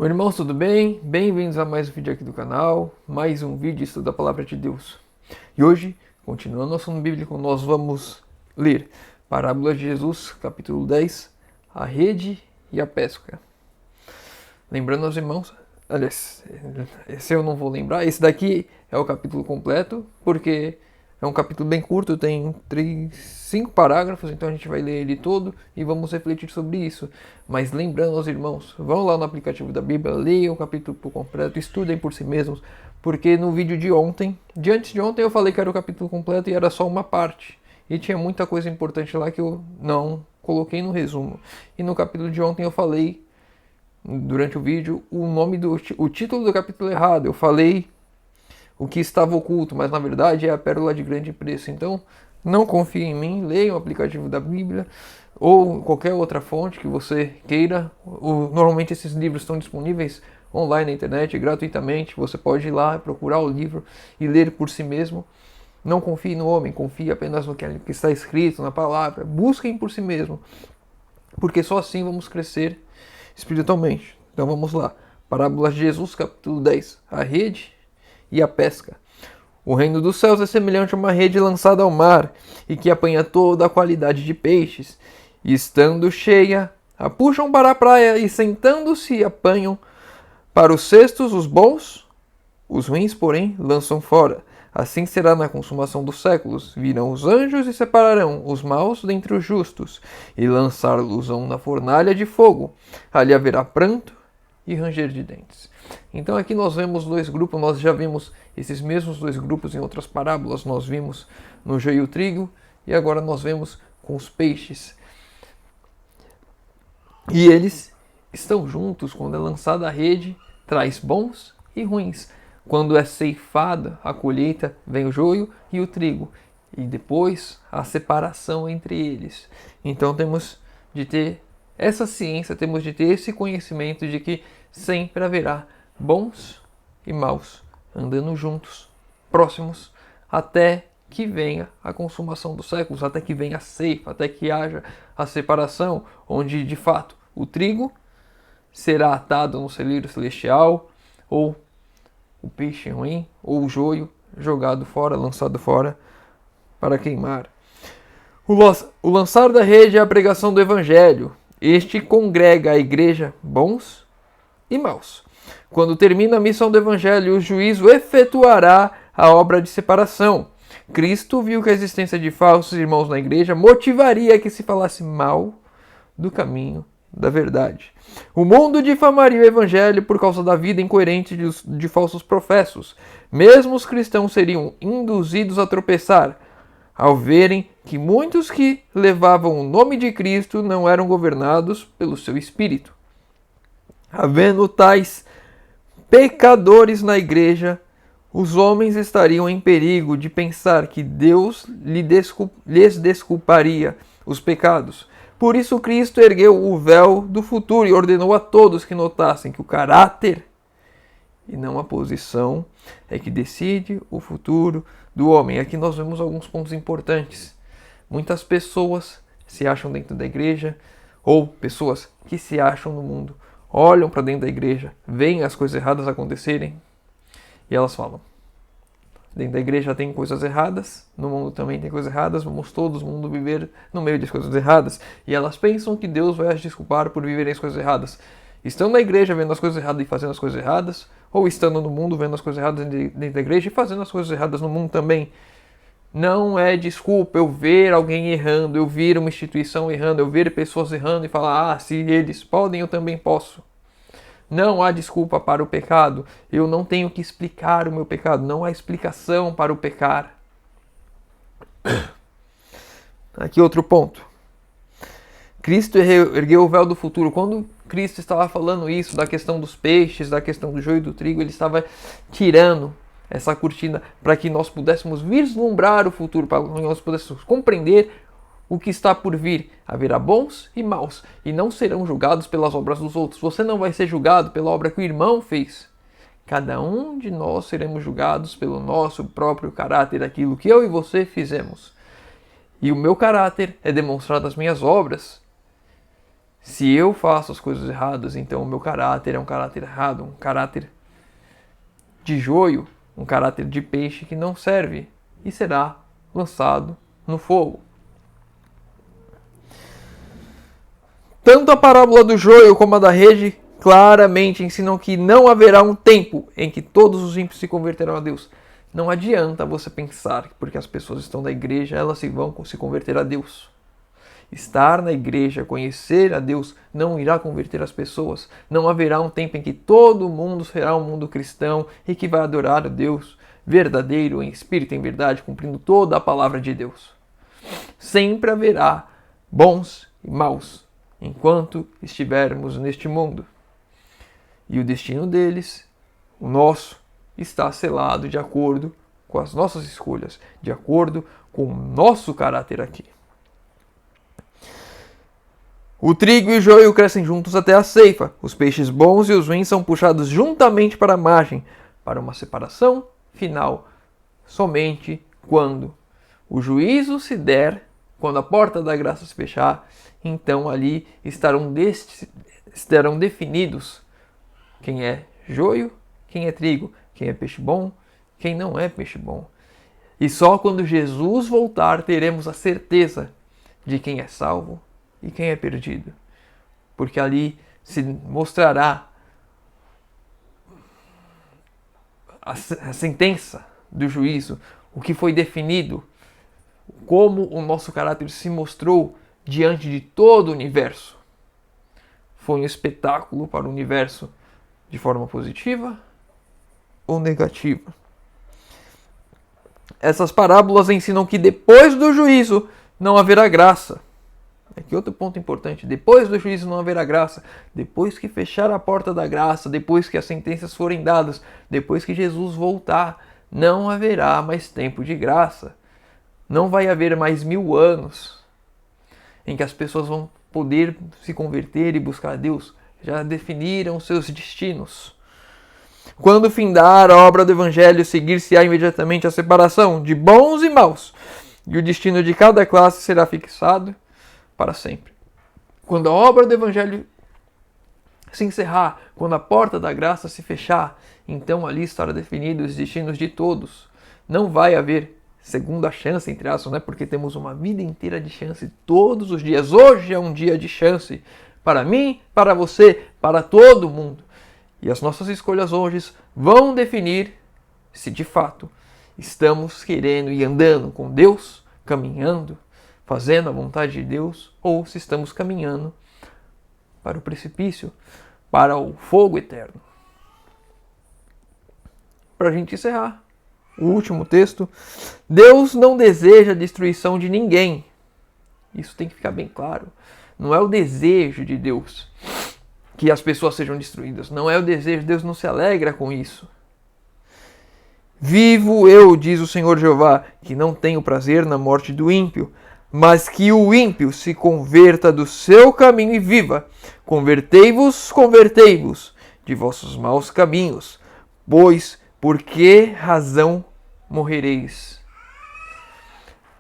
Oi, irmãos, tudo bem? Bem-vindos a mais um vídeo aqui do canal, mais um vídeo estudo da Palavra de Deus. E hoje, continuando o assunto bíblico, nós vamos ler Parábola de Jesus, capítulo 10, a rede e a pesca. Lembrando aos irmãos, aliás, esse eu não vou lembrar, esse daqui é o capítulo completo, porque é um capítulo bem curto, tem 5 parágrafos, então a gente vai ler ele todo e vamos refletir sobre isso. Mas lembrando aos irmãos, vão lá no aplicativo da Bíblia, leiam o capítulo por completo, estudem por si mesmos, porque no vídeo de ontem, de antes de ontem eu falei que era o capítulo completo e era só uma parte. E tinha muita coisa importante lá que eu não coloquei no resumo. E no capítulo de ontem eu falei, durante o vídeo, o título do capítulo errado. Eu falei o que estava oculto, mas na verdade é a pérola de grande preço. Então, não confie em mim, leia o aplicativo da Bíblia ou qualquer outra fonte que você queira. Normalmente esses livros estão disponíveis online na internet, gratuitamente. Você pode ir lá, procurar o livro e ler por si mesmo. Não confie no homem, confie apenas no que está escrito na palavra. Busquem por si mesmo, porque só assim vamos crescer espiritualmente. Então vamos lá. Parábola de Jesus, capítulo 10. A rede e a pesca. O reino dos céus é semelhante a uma rede lançada ao mar e que apanha toda a qualidade de peixes. E estando cheia, a puxam para a praia e sentando-se apanham para os cestos os bons, os ruins, porém, lançam fora. Assim será na consumação dos séculos. Virão os anjos e separarão os maus dentre os justos e lançar-los-ão na fornalha de fogo. Ali haverá pranto e ranger de dentes. Então aqui nós vemos dois grupos, nós já vimos esses mesmos dois grupos em outras parábolas, nós vimos no joio e o trigo, e agora nós vemos com os peixes. E eles estão juntos, quando é lançada a rede, traz bons e ruins. Quando é ceifada a colheita, vem o joio e o trigo, e depois a separação entre eles. Então temos de ter essa ciência, temos de ter esse conhecimento de que sempre haverá bons e maus andando juntos, próximos, até que venha a consumação dos séculos, até que venha a ceifa, até que haja a separação, onde de fato o trigo será atado no celeiro celestial, ou o peixe ruim, ou o joio jogado fora, lançado fora para queimar. O lançar da rede é a pregação do evangelho. Este congrega a igreja bons e maus. Quando termina a missão do evangelho, o juízo efetuará a obra de separação. Cristo viu que a existência de falsos irmãos na igreja motivaria que se falasse mal do caminho da verdade. O mundo difamaria o evangelho por causa da vida incoerente de falsos professos. Mesmo os cristãos seriam induzidos a tropeçar ao verem que muitos que levavam o nome de Cristo não eram governados pelo seu espírito. Havendo tais pecadores na igreja, os homens estariam em perigo de pensar que Deus lhes desculparia os pecados. Por isso Cristo ergueu o véu do futuro e ordenou a todos que notassem que o caráter e não a posição é que decide o futuro do homem. Aqui nós vemos alguns pontos importantes. Muitas pessoas se acham dentro da igreja, ou pessoas que se acham no mundo, olham para dentro da igreja, veem as coisas erradas acontecerem e elas falam: dentro da igreja tem coisas erradas, no mundo também tem coisas erradas, vamos todos mundo viver no meio das coisas erradas. E elas pensam que Deus vai as desculpar por viverem as coisas erradas. Estando na igreja vendo as coisas erradas e fazendo as coisas erradas, ou estando no mundo vendo as coisas erradas dentro da igreja e fazendo as coisas erradas no mundo também. Não é desculpa eu ver alguém errando, eu ver uma instituição errando, eu ver pessoas errando e falar: ah, se eles podem, eu também posso. Não há desculpa para o pecado. Eu não tenho que explicar o meu pecado. Não há explicação para o pecar. Aqui outro ponto. Cristo ergueu o véu do futuro. Quando Cristo estava falando isso, da questão dos peixes, da questão do joio e do trigo, ele estava tirando essa cortina para que nós pudéssemos vislumbrar o futuro, para que nós pudéssemos compreender o que está por vir. Haverá bons e maus, e não serão julgados pelas obras dos outros. Você não vai ser julgado pela obra que o irmão fez. Cada um de nós seremos julgados pelo nosso próprio caráter, aquilo que eu e você fizemos. E o meu caráter é demonstrado nas minhas obras. Se eu faço as coisas erradas, então o meu caráter é um caráter errado, um caráter de joio, um caráter de peixe que não serve e será lançado no fogo. Tanto a parábola do joio como a da rede claramente ensinam que não haverá um tempo em que todos os ímpios se converterão a Deus. Não adianta você pensar que porque as pessoas estão na igreja, elas vão se converter a Deus. Estar na igreja, conhecer a Deus, não irá converter as pessoas. Não haverá um tempo em que todo mundo será um mundo cristão e que vai adorar a Deus verdadeiro, em espírito e em verdade, cumprindo toda a palavra de Deus. Sempre haverá bons e maus, enquanto estivermos neste mundo. E o destino deles, o nosso, está selado de acordo com as nossas escolhas, de acordo com o nosso caráter aqui. O trigo e o joio crescem juntos até a ceifa. Os peixes bons e os ruins são puxados juntamente para a margem, para uma separação final, somente quando o juízo se der, quando a porta da graça se fechar, então ali estarão definidos quem é joio, quem é trigo, quem é peixe bom, quem não é peixe bom. E só quando Jesus voltar teremos a certeza de quem é salvo e quem é perdido. Porque ali se mostrará a sentença do juízo, o que foi definido, como o nosso caráter se mostrou diante de todo o universo. Foi um espetáculo para o universo de forma positiva ou negativa. Essas parábolas ensinam que depois do juízo não haverá graça. Aqui outro ponto importante. Depois do juízo não haverá graça. Depois que fechar a porta da graça, depois que as sentenças forem dadas, depois que Jesus voltar, não haverá mais tempo de graça. Não vai haver mais 1000 anos em que as pessoas vão poder se converter e buscar a Deus. Já definiram seus destinos. Quando findar a obra do Evangelho, seguir-se-á imediatamente a separação de bons e maus, e o destino de cada classe será fixado para sempre. Quando a obra do Evangelho se encerrar, quando a porta da graça se fechar, então ali estará definido os destinos de todos. Não vai haver segunda chance, entre aspas, né? Porque temos uma vida inteira de chance todos os dias. Hoje é um dia de chance para mim, para você, para todo mundo. E as nossas escolhas hoje vão definir se de fato estamos querendo e andando com Deus, caminhando, fazendo a vontade de Deus, ou se estamos caminhando para o precipício, para o fogo eterno. Para a gente encerrar, o último texto. Deus não deseja a destruição de ninguém. Isso tem que ficar bem claro. Não é o desejo de Deus que as pessoas sejam destruídas. Não é o desejo. Deus não se alegra com isso. Vivo eu, diz o Senhor Jeová, que não tenho prazer na morte do ímpio, mas que o ímpio se converta do seu caminho e viva. Convertei-vos, convertei-vos de vossos maus caminhos, pois por que razão morrereis?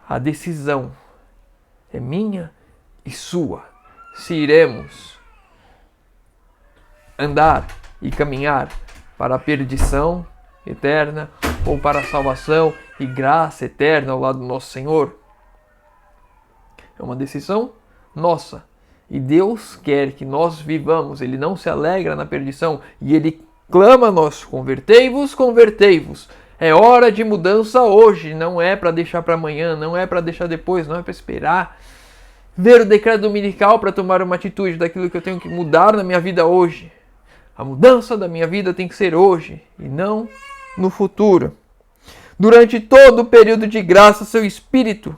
A decisão é minha e sua, se iremos andar e caminhar para a perdição eterna ou para a salvação e graça eterna ao lado do nosso Senhor. É uma decisão nossa. E Deus quer que nós vivamos. Ele não se alegra na perdição. E Ele clama a nós: convertei-vos, convertei-vos. É hora de mudança hoje. Não é para deixar para amanhã. Não é para deixar depois. Não é para esperar ver o decreto dominical para tomar uma atitude daquilo que eu tenho que mudar na minha vida hoje. A mudança da minha vida tem que ser hoje e não no futuro. Durante todo o período de graça, seu Espírito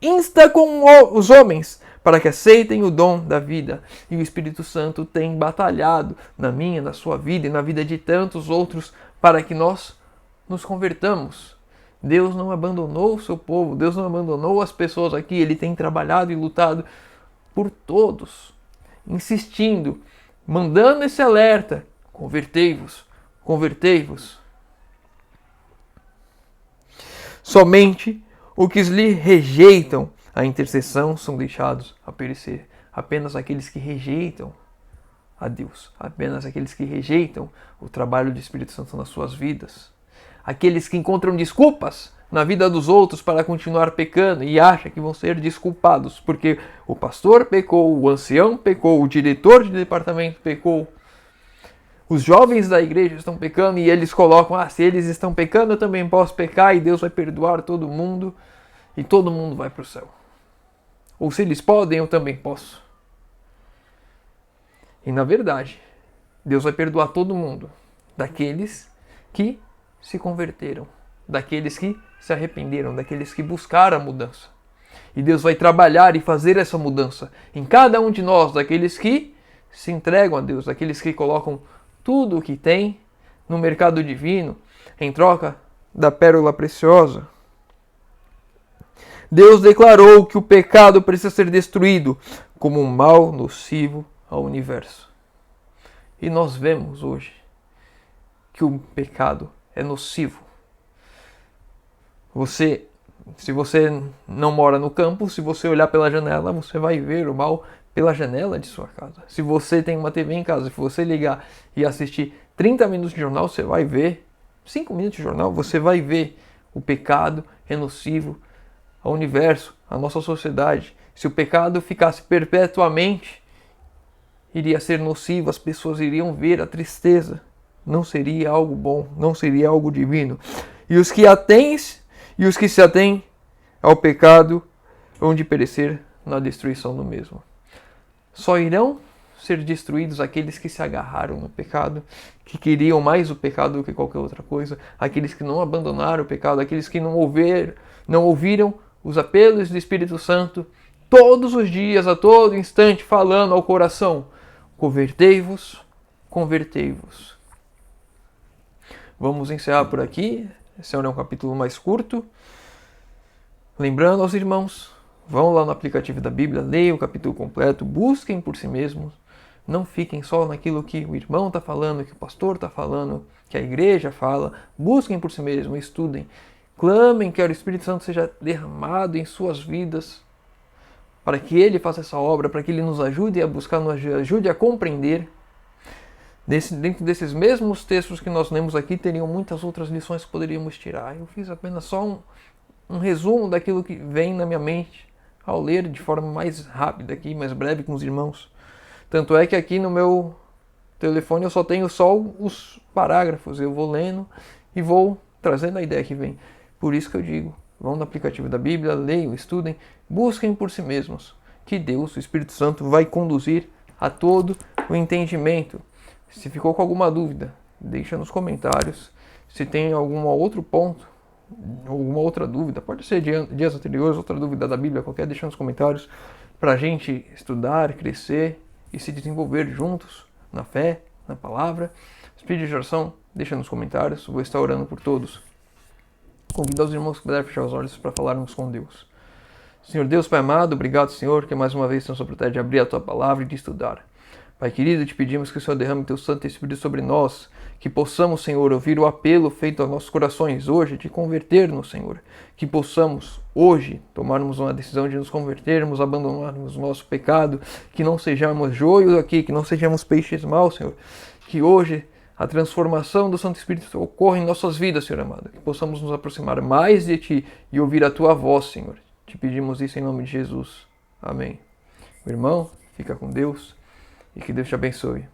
insta com os homens para que aceitem o dom da vida. E o Espírito Santo tem batalhado na minha, na sua vida e na vida de tantos outros para que nós nos convertamos. Deus não abandonou o seu povo, Deus não abandonou as pessoas aqui. Ele tem trabalhado e lutado por todos, insistindo, mandando esse alerta: convertei-vos, convertei-vos. Somente os que lhe rejeitam a intercessão são deixados a perecer. apenas aqueles que rejeitam a Deus, apenas aqueles que rejeitam o trabalho do Espírito Santo nas suas vidas, aqueles que encontram desculpas na vida dos outros para continuar pecando e acham que vão ser desculpados porque o pastor pecou, o ancião pecou, o diretor de departamento pecou, os jovens da igreja estão pecando e eles colocam, se eles estão pecando eu também posso pecar e Deus vai perdoar todo mundo e todo mundo vai para o céu. Ou se eles podem, eu também posso. E na verdade, Deus vai perdoar todo mundo, daqueles que se converteram, daqueles que se arrependeram, daqueles que buscaram a mudança. E Deus vai trabalhar e fazer essa mudança em cada um de nós, daqueles que se entregam a Deus, daqueles que colocam tudo o que tem no mercado divino em troca da pérola preciosa. Deus declarou que o pecado precisa ser destruído como um mal nocivo ao universo. E nós vemos hoje que o pecado é nocivo. Se você não mora no campo, se você olhar pela janela, você vai ver o mal pela janela de sua casa. Se você tem uma TV em casa, se você ligar e assistir 30 minutos de jornal, você vai ver, 5 minutos de jornal, você vai ver o pecado é nocivo ao universo, à nossa sociedade. Se o pecado ficasse perpetuamente, iria ser nocivo, as pessoas iriam ver a tristeza. Não seria algo bom, não seria algo divino. E os que se atêm ao pecado hão de perecer na destruição do mesmo. Só irão ser destruídos aqueles que se agarraram no pecado, que queriam mais o pecado do que qualquer outra coisa, aqueles que não abandonaram o pecado, aqueles que não ouviram os apelos do Espírito Santo todos os dias, a todo instante, falando ao coração: convertei-vos, convertei-vos. Vamos encerrar por aqui. Esse é um capítulo mais curto. Lembrando aos irmãos, vão lá no aplicativo da Bíblia, leiam o capítulo completo, busquem por si mesmos. Não fiquem só naquilo que o irmão está falando, que o pastor está falando, que a igreja fala. Busquem por si mesmos, estudem. Clamem que o Espírito Santo seja derramado em suas vidas, para que Ele faça essa obra, para que Ele nos ajude a buscar, nos ajude a compreender. Dentro desses mesmos textos que nós lemos aqui, teriam muitas outras lições que poderíamos tirar. Eu fiz apenas só um resumo daquilo que vem na minha mente ao ler de forma mais rápida aqui, mais breve com os irmãos. Tanto é que aqui no meu telefone eu só tenho só os parágrafos. Eu vou lendo e vou trazendo a ideia que vem. Por isso que eu digo, vão no aplicativo da Bíblia, leiam, estudem, busquem por si mesmos, que Deus, o Espírito Santo, vai conduzir a todo o entendimento. Se ficou com alguma dúvida, deixa nos comentários. Se tem algum outro ponto, alguma outra dúvida, pode ser dias anteriores, outra dúvida da Bíblia qualquer, deixa nos comentários para a gente estudar, crescer e se desenvolver juntos na fé, na palavra. Os pedidos de oração, deixa nos comentários, vou estar orando por todos. Convido os irmãos que puderem fechar os olhos para falarmos com Deus. Senhor Deus, Pai amado, obrigado, Senhor, que mais uma vez temos a oportunidade de abrir a Tua palavra e de estudar. Pai querido, te pedimos que o Senhor derrame Teu Santo Espírito sobre nós, que possamos, Senhor, ouvir o apelo feito aos nossos corações hoje de converter-nos, Senhor. Que possamos, hoje, tomarmos uma decisão de nos convertermos, abandonarmos o nosso pecado, que não sejamos joio aqui, que não sejamos peixes maus, Senhor. Que hoje a transformação do Santo Espírito ocorra em nossas vidas, Senhor amado. Que possamos nos aproximar mais de Ti e ouvir a Tua voz, Senhor. Te pedimos isso em nome de Jesus. Amém. Meu irmão, fica com Deus e que Deus te abençoe.